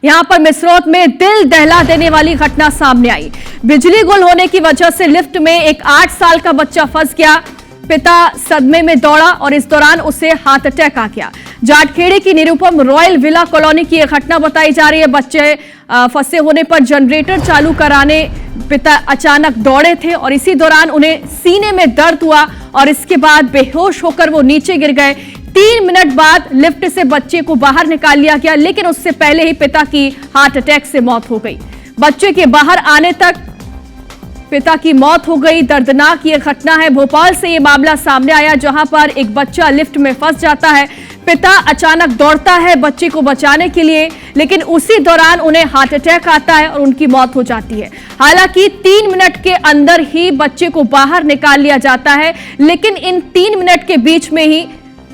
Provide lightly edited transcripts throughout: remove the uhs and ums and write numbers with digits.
यहां पर मिसरोद में दिल दहला देने वाली घटना सामने आई। बिजली गुल होने की वजह से लिफ्ट में एक 8 साल का बच्चा फंस गया। पिता सदमे में दौड़ा और इस दौरान उसे हार्ट अटैक आ गया। जाटखेड़े की निरुपम रॉयल विला कॉलोनी की यह घटना बताई जा रही है। बच्चे फंसे होने पर जनरेटर चालू कराने पिता अचानक दौड़े थे और इसी दौरान उन्हें सीने में दर्द हुआ और इसके बाद बेहोश होकर वो नीचे गिर गए। 3 मिनट बाद लिफ्ट से बच्चे को बाहर निकाल लिया गया, लेकिन उससे पहले ही पिता की हार्ट अटैक से मौत हो गई। बच्चे के बाहर आने तक पिता की मौत हो गई। दर्दनाक ये घटना है। भोपाल से ये मामला सामने आया, जहां पर एक बच्चा लिफ्ट में फंस जाता है। पिता अचानक दौड़ता है बच्चे को बचाने के लिए, लेकिन उसी दौरान उन्हें हार्ट अटैक आता है और उनकी मौत हो जाती है। हालांकि 3 मिनट के अंदर ही बच्चे को बाहर निकाल लिया जाता है, लेकिन इन 3 मिनट के बीच में ही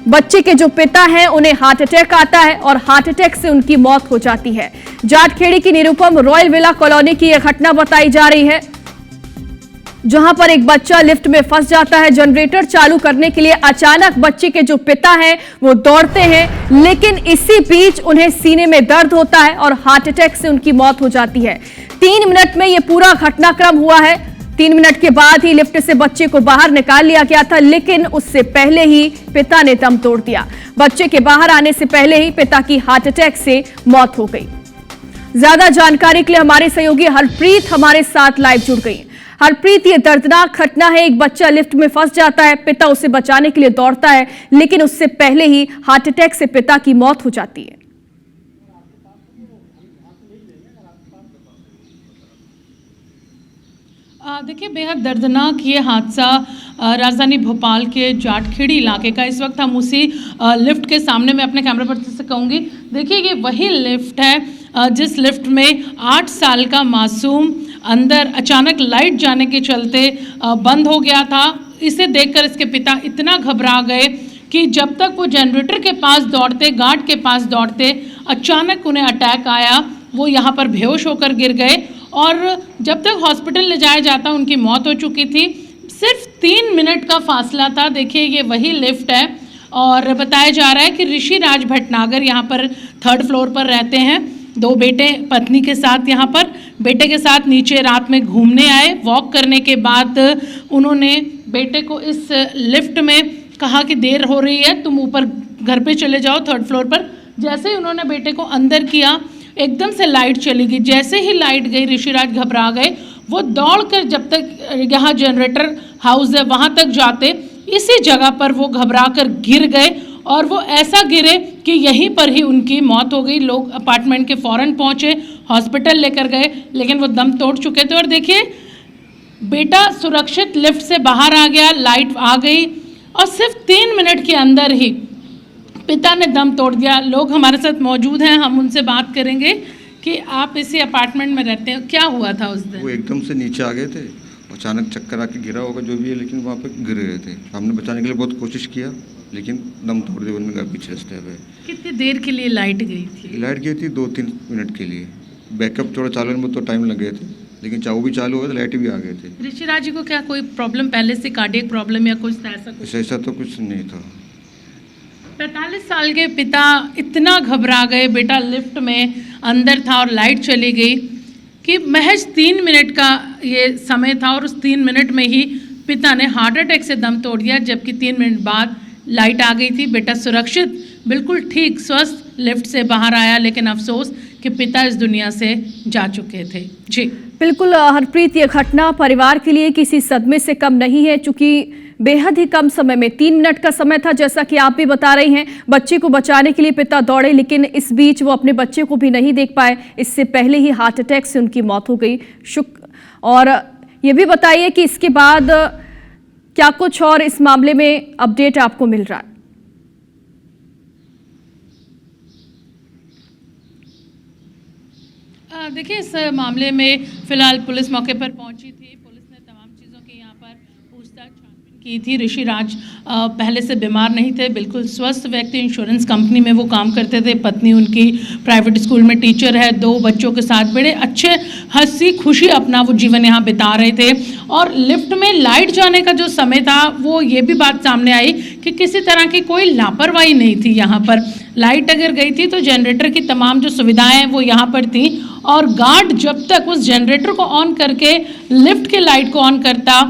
बच्चे के जो पिता हैं उन्हें हार्ट अटैक आता है और हार्ट अटैक से उनकी मौत हो जाती है। जाटखेड़ी की निरुपम रॉयल विला कॉलोनी की यह घटना बताई जा रही है, जहां पर एक बच्चा लिफ्ट में फंस जाता है। जनरेटर चालू करने के लिए अचानक बच्चे के जो पिता हैं वो दौड़ते हैं, लेकिन इसी बीच उन्हें सीने में दर्द होता है और हार्ट अटैक से उनकी मौत हो जाती है। 3 मिनट में यह पूरा घटनाक्रम हुआ है। 3 मिनट के बाद ही लिफ्ट से बच्चे को बाहर निकाल लिया गया था, लेकिन उससे पहले ही पिता ने दम तोड़ दिया। बच्चे के बाहर आने से पहले ही पिता की हार्ट अटैक से मौत हो गई। ज्यादा जानकारी के लिए हमारे सहयोगी हरप्रीत हमारे साथ लाइव जुड़ गई। हरप्रीत, ये दर्दनाक घटना है। एक बच्चा लिफ्ट में फंस जाता है, पिता उसे बचाने के लिए दौड़ता है, लेकिन उससे पहले ही हार्ट अटैक से पिता की मौत हो जाती है। देखिए, बेहद दर्दनाक ये हादसा राजधानी भोपाल के जाटखेड़ी इलाके का। इस वक्त हम उसी लिफ्ट के सामने मैं अपने कैमरा पर्सन से कहूँगी, देखिए ये वही लिफ्ट है जिस लिफ्ट में 8 साल का मासूम अंदर अचानक लाइट जाने के चलते बंद हो गया था। इसे देखकर इसके पिता इतना घबरा गए कि जब तक वो जनरेटर के पास दौड़ते, गार्ड के पास दौड़ते, अचानक उन्हें अटैक आया। वो यहाँ पर बेहोश होकर गिर गए और जब तक हॉस्पिटल ले जाया जाता उनकी मौत हो चुकी थी। सिर्फ 3 मिनट का फासला था। देखिए ये वही लिफ्ट है और बताया जा रहा है कि ऋषि राज भटनागर यहाँ पर 3rd फ्लोर पर रहते हैं। 2 बेटे पत्नी के साथ यहाँ पर, बेटे के साथ नीचे रात में घूमने आए। वॉक करने के बाद उन्होंने बेटे को इस लिफ्ट में कहा कि देर हो रही है, तुम ऊपर घर पे चले जाओ 3rd फ्लोर पर। जैसे ही उन्होंने बेटे को अंदर किया, एकदम से लाइट चली गई। जैसे ही लाइट गई ऋषिराज घबरा गए। वो दौड़कर जब तक यहाँ जनरेटर हाउस है वहाँ तक जाते, इसी जगह पर वो घबरा कर गिर गए और वो ऐसा गिरे कि यहीं पर ही उनकी मौत हो गई। लोग अपार्टमेंट के फौरन पहुँचे, हॉस्पिटल लेकर गए, लेकिन वो दम तोड़ चुके थे। और देखिए बेटा सुरक्षित लिफ्ट से बाहर आ गया, लाइट आ गई और सिर्फ 3 मिनट के अंदर ही पिता ने दम तोड़ दिया। लोग हमारे साथ मौजूद हैं, हम उनसे बात करेंगे कि आप इसी अपार्टमेंट में रहते हैं, क्या हुआ था उस दिन? वो एकदम से नीचे आ गए थे, अचानक चक्कर आके गिरा होगा जो भी है, लेकिन वहाँ पे गिर गए थे। हमने बचाने के लिए बहुत कोशिश किया, लेकिन दम तोड़ दिया उन्होंने पीछे रास्ते पे। कितनी देर के लिए लाइट गई थी? लाइट गई थी 2-3 मिनट के लिए। बैकअप थोड़ा चालू में तो टाइम लग गए थे, लेकिन चाहू भी चालू हो गए, लाइट भी आ गए थे। ऋषिराज जी को क्या कोई प्रॉब्लम पहले से, कार्डियक प्रॉब्लम या कुछ ऐसा तो कुछ नहीं था। 45 साल के पिता इतना घबरा गए, बेटा लिफ्ट में अंदर था और लाइट चली गई कि महज 3 मिनट का ये समय था और उस 3 मिनट में ही पिता ने हार्ट अटैक से दम तोड़ दिया। जबकि 3 मिनट बाद लाइट आ गई थी। बेटा सुरक्षित, बिल्कुल ठीक, स्वस्थ लिफ्ट से बाहर आया, लेकिन अफसोस कि पिता इस दुनिया से जा चुके थे। जी बिल्कुल हरप्रीत, ये घटना परिवार के लिए किसी सदमे से कम नहीं है, चूंकि बेहद ही कम समय में 3 मिनट का समय था, जैसा कि आप भी बता रही हैं। बच्चे को बचाने के लिए पिता दौड़े, लेकिन इस बीच वो अपने बच्चे को भी नहीं देख पाए। इससे पहले ही हार्ट अटैक से उनकी मौत हो गई। और ये भी बताइए कि इसके बाद क्या कुछ और इस मामले में अपडेट आपको मिल रहा है? देखिए इस मामले में फिलहाल पुलिस मौके पर पहुंची थी। पुलिस ने तमाम चीज़ों की यहाँ पर पूछताछ की थी। ऋषिराज पहले से बीमार नहीं थे, बिल्कुल स्वस्थ व्यक्ति। इंश्योरेंस कंपनी में वो काम करते थे। पत्नी उनकी प्राइवेट स्कूल में टीचर है। 2 बच्चों के साथ बड़े अच्छे हंसी खुशी अपना वो जीवन यहाँ बिता रहे थे। और लिफ्ट में लाइट जाने का जो समय था, वो ये भी बात सामने आई कि किसी तरह की कोई लापरवाही नहीं थी यहाँ पर। लाइट अगर गई थी तो जनरेटर की तमाम जो सुविधाएं हैं वो यहाँ पर थी, और गार्ड जब तक उस जनरेटर को ऑन करके लिफ्ट के लाइट को ऑन करता,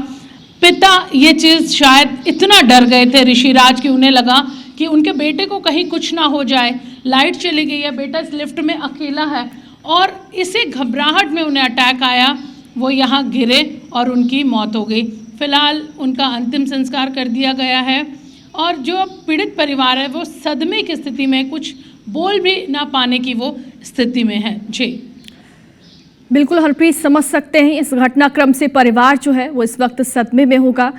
पिता ये चीज़ शायद इतना डर गए थे ऋषिराज कि उन्हें लगा कि उनके बेटे को कहीं कुछ ना हो जाए, लाइट चली गई है, बेटा इस लिफ्ट में अकेला है, और इसी घबराहट में उन्हें अटैक आया, वो यहाँ गिरे और उनकी मौत हो गई। फिलहाल उनका अंतिम संस्कार कर दिया गया है, और जो पीड़ित परिवार है वो सदमे की स्थिति में, कुछ बोल भी ना पाने की वो स्थिति में है। जी बिल्कुल हरप्रीत, समझ सकते हैं इस घटनाक्रम से परिवार जो है वो इस वक्त सदमे में होगा।